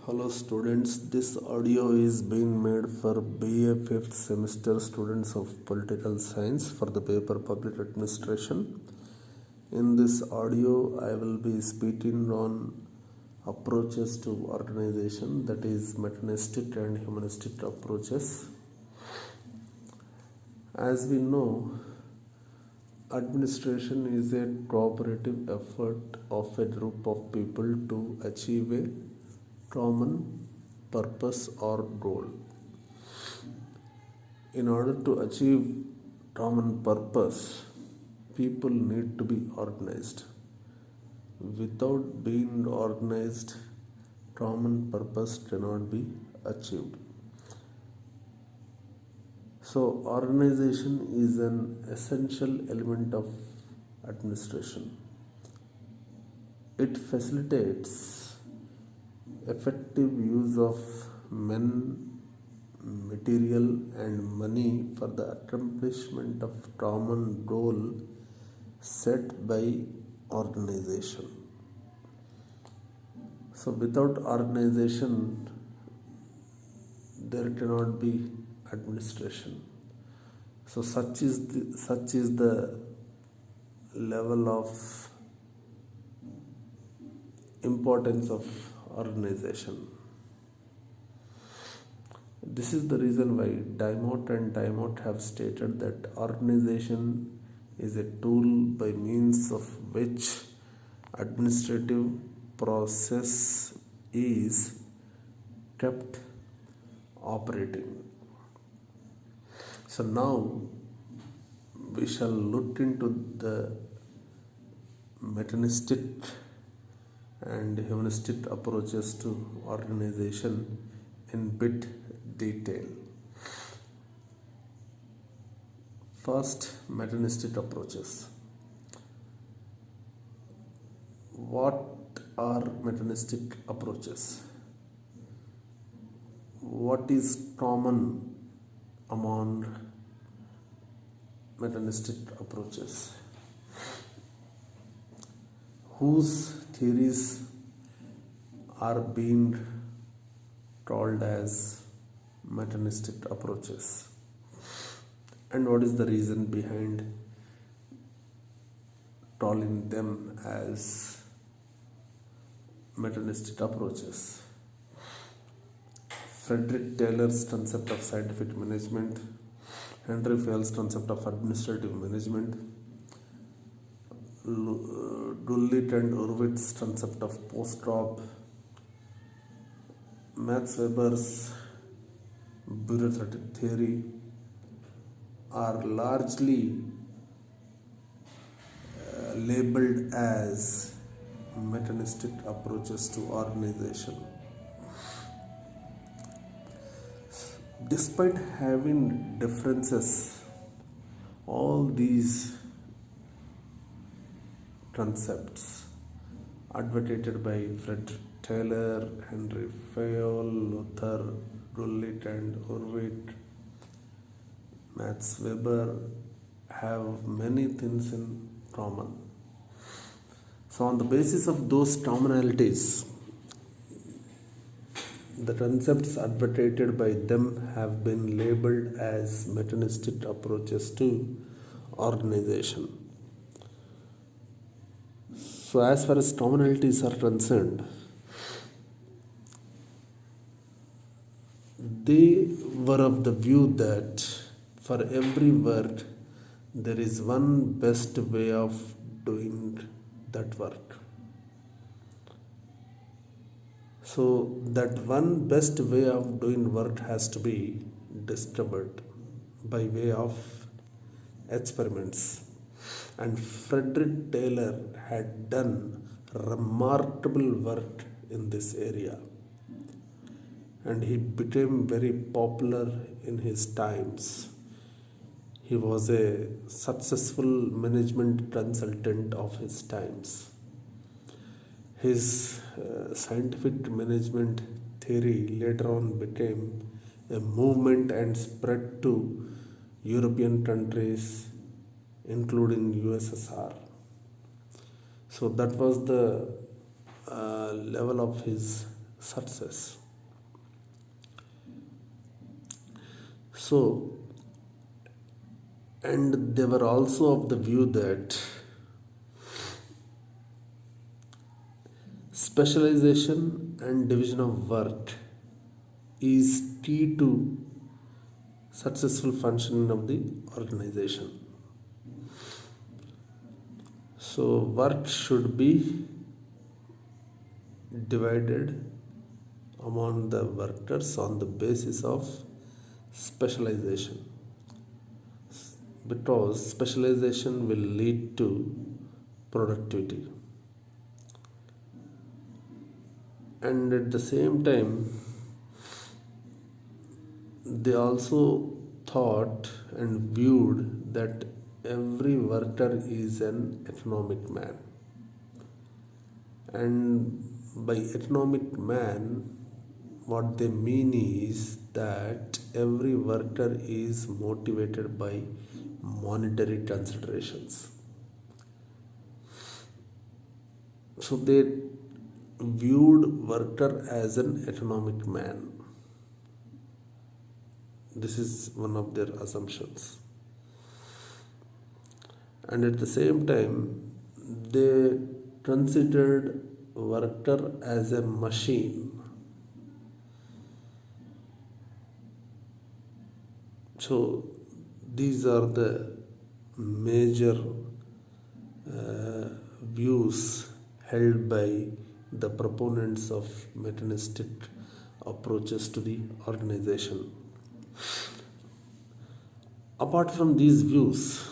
Hello students, this audio is being made for BA 5th semester students of political science for the paper public administration. In this audio, I will be speaking on approaches to organization, that is mechanistic and humanistic approaches. As we know, administration is a cooperative effort of a group of people to achieve a common purpose or goal. In order to achieve common purpose, people need to be organized. Without being organized, common purpose cannot be achieved. So, organization is an essential element of administration. It facilitates effective use of men, material, and money for the accomplishment of common goal set by organization. So, without organization, there cannot be administration. So, such is the level of importance of organization. This is the reason why Dimot and Dimot have stated that organization is a tool by means of which administrative process is kept operating. So now we shall look into the mechanistic and humanistic approaches to organization in bit detail. First, mechanistic approaches. What are mechanistic approaches? What is common among mechanistic approaches? Whose theories are being called as mechanistic approaches, and what is the reason behind calling them as mechanistic approaches? Frederick Taylor's concept of scientific management, Henry Fayol's concept of administrative management, Dullit and Hurwitz's concept of post-op, Max Weber's bureaucratic theory are largely labeled as mechanistic approaches to organization. Despite having differences, all these concepts advocated by Frederick Taylor, Henry Fayol, Luther, Dullit and Hurwitz, Max Weber have many things in common. So on the basis of those commonalities, the concepts advocated by them have been labeled as mechanistic approaches to organization. So as far as commonalities are concerned, they were of the view that for every work there is one best way of doing that work. So that one best way of doing work has to be discovered by way of experiments. And Frederick Taylor had done remarkable work in this area, and he became very popular in his times. He was a successful management consultant of his times. His scientific management theory later on became a movement and spread to European countries, including USSR. So that was the level of his success. So, and they were also of the view that specialization and division of work is key to successful functioning of the organization. So work should be divided among the workers on the basis of specialization, because specialization will lead to productivity. And at the same time, they also thought and viewed that every worker is an economic man. And by economic man, what they mean is that every worker is motivated by monetary considerations. So they viewed worker as an economic man. This is one of their assumptions. And at the same time, they considered worker as a machine. So these are the major views held by the proponents of mechanistic approaches to the organization. Apart from these views,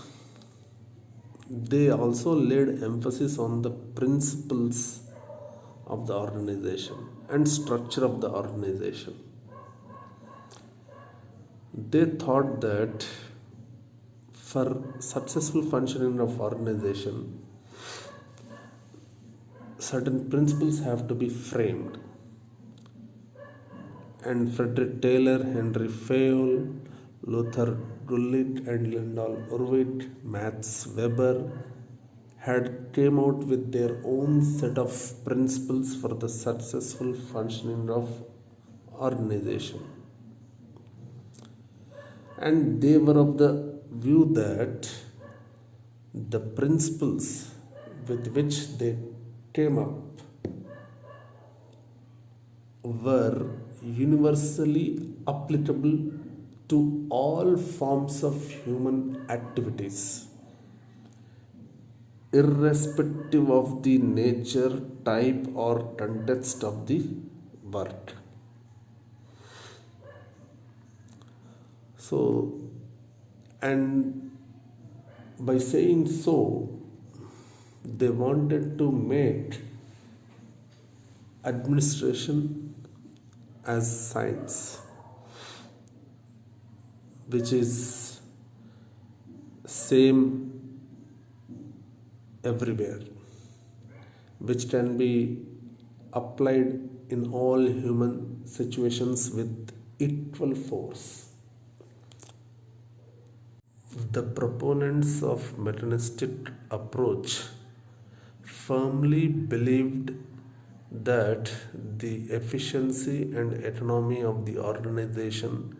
they also laid emphasis on the principles of the organization and structure of the organization. They thought that for successful functioning of organization, certain principles have to be framed. And Frederick Taylor, Henry Fayol, Luther Gulick and Lyndall Urwick, Max Weber had came out with their own set of principles for the successful functioning of organization. And they were of the view that the principles with which they came up were universally applicable to all forms of human activities, irrespective of the nature, type, or context of the work. So, and by saying so, they wanted to make administration as science, which is same everywhere, which can be applied in all human situations with equal force. The proponents of mechanistic approach firmly believed that the efficiency and autonomy of the organization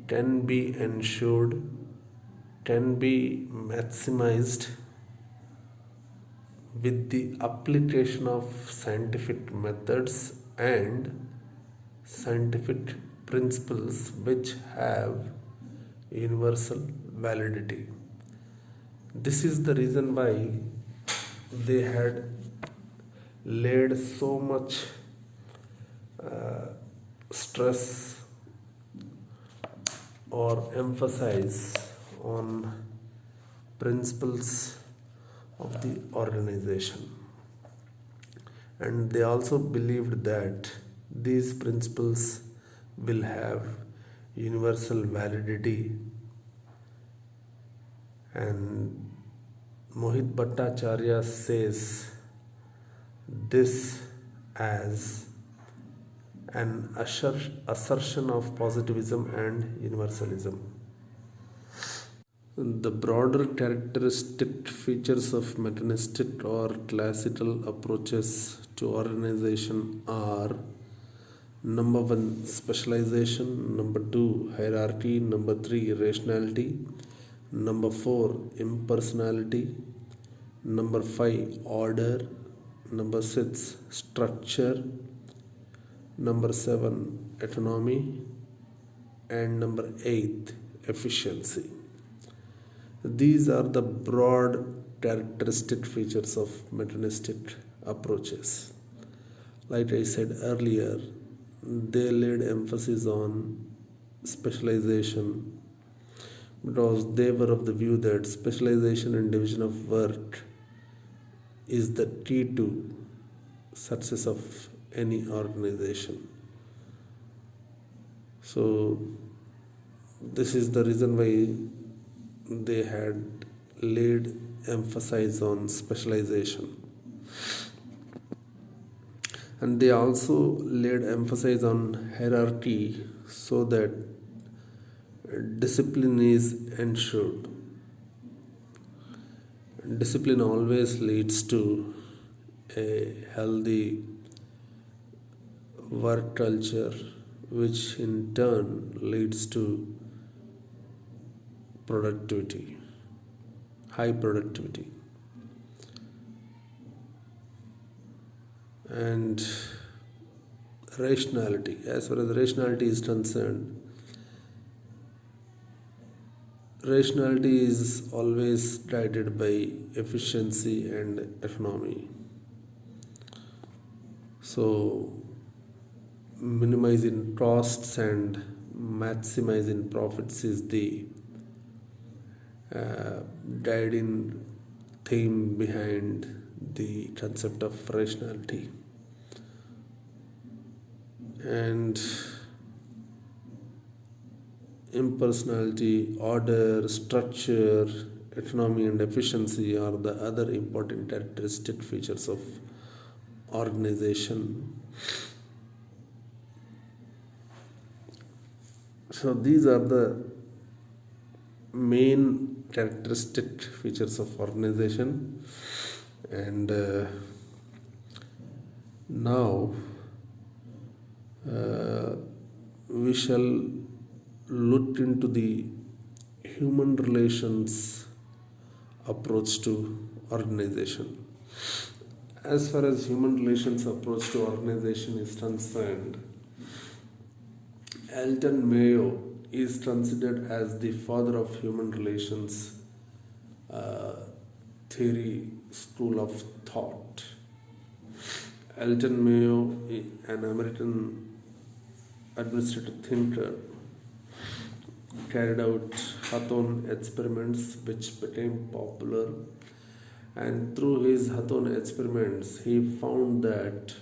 can be ensured, can be maximized with the application of scientific methods and scientific principles which have universal validity. This is the reason why they had laid so much stress or emphasis on principles of the organization. And they also believed that these principles will have universal validity. And Mohit Bhattacharya says this as an assertion of positivism and universalism. The broader characteristic features of mechanistic or classical approaches to organization are Number one, specialization. Number two, hierarchy. Number three, rationality. Number four, impersonality. Number five, order. Number six, structure. Number seven, autonomy. And number eight, efficiency. These are the broad characteristic features of mechanistic approaches. Like I said earlier, they laid emphasis on specialization because they were of the view that specialization and division of work is the key to success of any organization. So this is the reason why they had laid emphasis on specialization, and they also laid emphasis on hierarchy so that discipline is ensured. Discipline always leads to a healthy work culture, which in turn leads to productivity, high productivity. And rationality, as far as rationality is concerned, rationality is always guided by efficiency and autonomy. So minimizing costs and maximizing profits is the guiding theme behind the concept of rationality. And impersonality, order, structure, autonomy, and efficiency are the other important characteristic features of organization. So these are the main characteristic features of organization. And now we shall look into the human relations approach to organization. As far as human relations approach to organization is concerned, Alton Mayo is considered as the father of human relations theory school of thought. Alton Mayo, an American administrative thinker, carried out Hawthorne experiments which became popular, and through his Hawthorne experiments he found that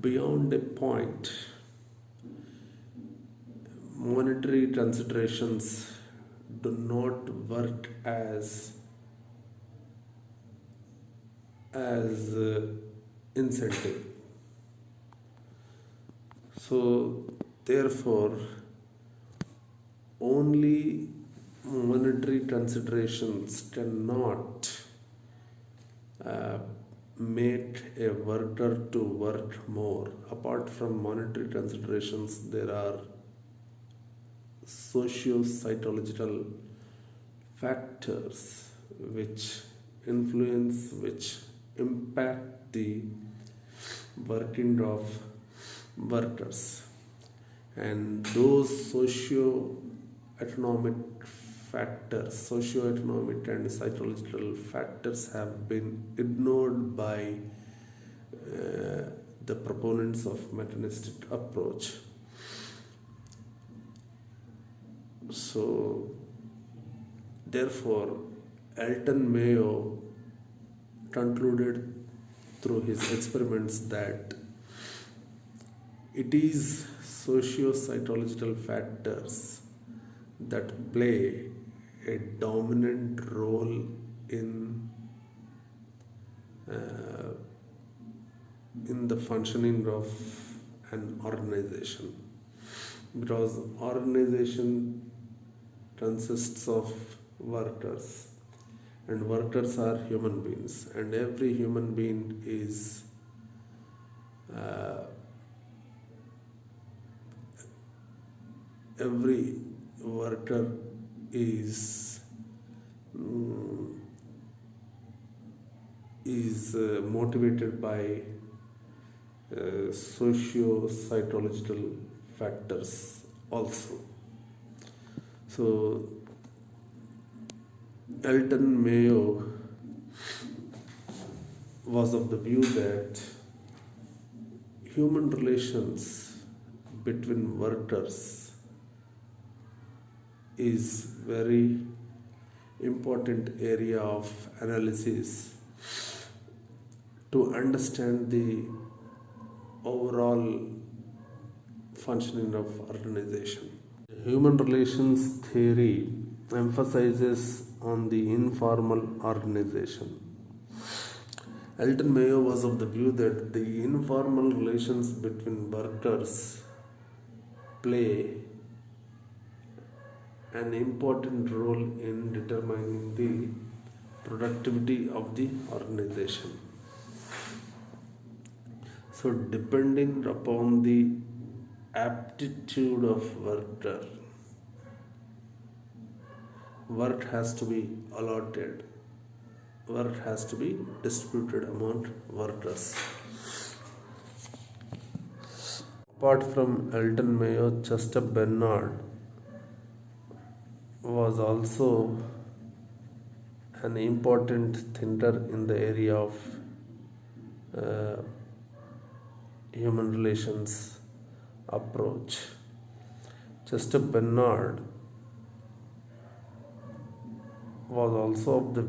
beyond a point monetary considerations do not work as incentive. So therefore only monetary considerations cannot make a worker to work more. Apart from monetary considerations, there are socio-psychological factors which influence, which impact the working of workers, and those socio-economic and psychological factors have been ignored by the proponents of mechanistic approach. So therefore Alton Mayo concluded through his experiments that it is socio-psychological factors that play a dominant role in the functioning of an organization, because organization consists of workers, and workers are human beings, and every human being is every worker is motivated by socio-psychological factors also. So Elton Mayo was of the view that human relations between workers is very important area of analysis to understand the overall functioning of organization. Human relations theory emphasizes on the informal organization. Elton Mayo was of the view that the informal relations between workers play an important role in determining the productivity of the organization. So, depending upon the aptitude of worker, work has to be allotted, work has to be distributed among workers. Apart from Elton Mayo, Chester Bernard was also an important thinker in the area of human relations approach. Chester Bernard was also of the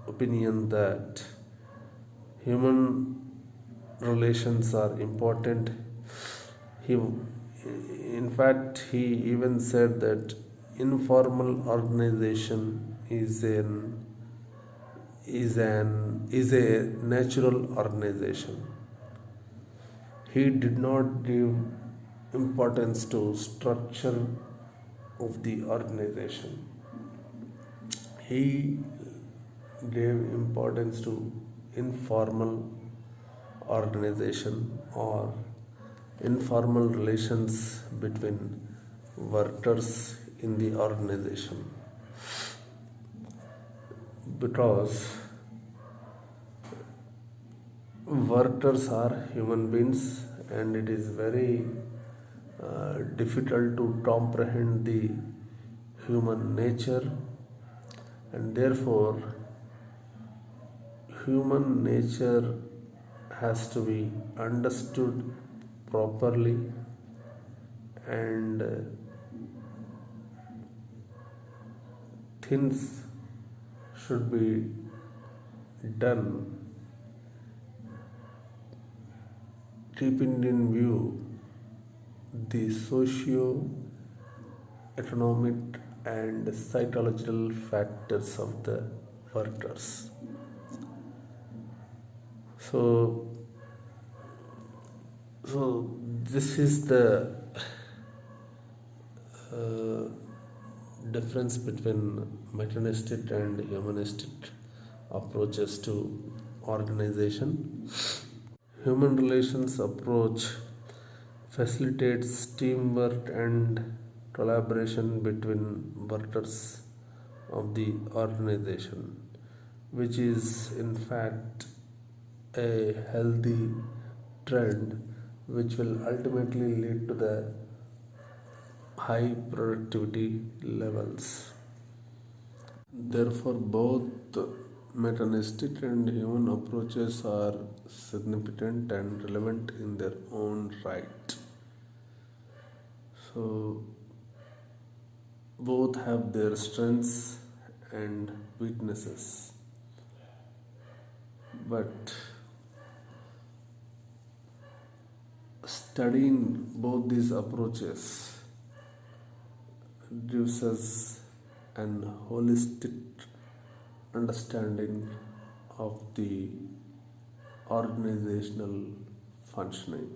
opinion that human relations are important. In fact, he even said that informal organization is a natural organization. He did not give importance to structure of the organization. He gave importance to informal organization or informal relations between workers in the organization, because workers are human beings and it is very difficult to comprehend the human nature, and therefore human nature has to be understood properly, and things should be done keeping in view the socio-economic and psychological factors of the workers. So this is the difference between mechanistic and humanistic approaches to organization. Human relations approach facilitates teamwork and collaboration between workers of the organization, which is in fact a healthy trend which will ultimately lead to the high productivity levels. Therefore, both mechanistic and human approaches are significant and relevant in their own right. So, both have their strengths and weaknesses, but studying both these approaches gives us an holistic understanding of the organizational functioning.